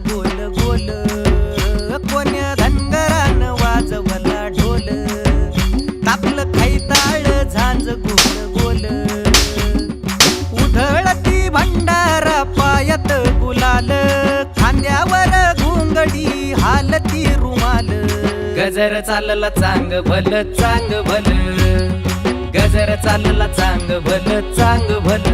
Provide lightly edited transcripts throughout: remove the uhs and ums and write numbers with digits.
गोल गोल, कोण्या धनगरानं वाजवला ढोल, तापलं खैताळ झांज गोल गोल, उधळती भंडारा पायात गुलाल, खांद्यावर घुंगडी हालती रुमाल, गजर चालला चांग भल चांग भल, गजर चालला चांग भल चांग भल.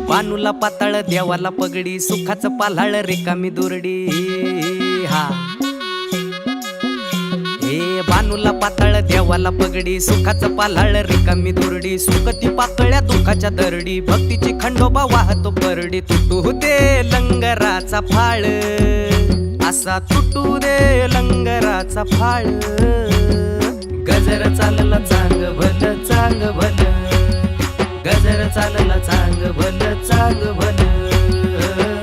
बानूला पाताळ देवाला पगडी, सुखाचं पाल्हाळ रिकामी दुरडी. हा हे बानूला पाताळ देवाला पगडी, सुखाचं पाल्हाळ रिकामी दुरडी, सुखती पातळ्या दुखाच्या दरडी, भक्तीची खंडोबा वाहतो परडी, तुटू दे लंगराचा फाळ, असा तुटू दे लंगराचा फाळ, गजर चालला चांग भल चांग भल, गजर चालला चांग भल चांग भल,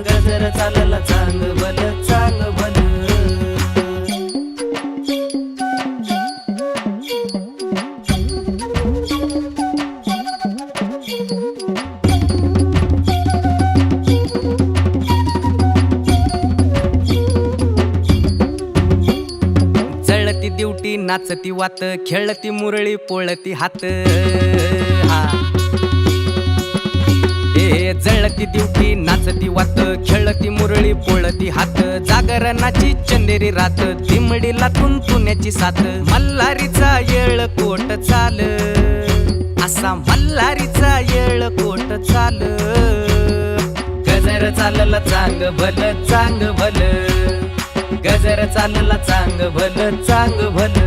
गजर चालला चांग भल चांग भल. जळती दिवटी नाचती वात, खेळती मुरळी पोळती हात. जळती दिवटी नाचती वात, खेळती मुरळी पोळती हात, जागरणाची चंदेरी रात, दिमडीला तुंतुण्याची साथ, मल्हारीचा येळ कोट चाल, असा मल्हारीचा येळ कोट चाल, गजर चालला चांग भल चांग भल, गजर चालला चांग भल चांग भल.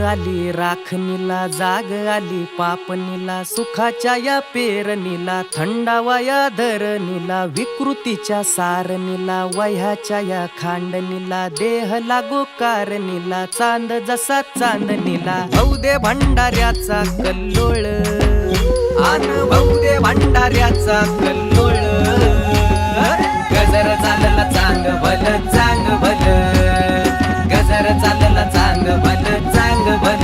आली राखणीला जाग आली पापणीला, सुखाच्या या पेरणीला थंडावा या धरणीला, विकृतीच्या सारणीला वह्याच्या या खांडणीला, देह लागो कारणीला, चांद जसा चांदणीला, भाऊ दे भंडाऱ्याचा कल्लोळ, आन भाऊ दे भंडाऱ्याचा कल्लोळ, गजर चालला चांग भल चांग भल, गजर चालला चांग भल चांग भल,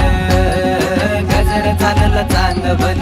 गजर चालला चांग भल.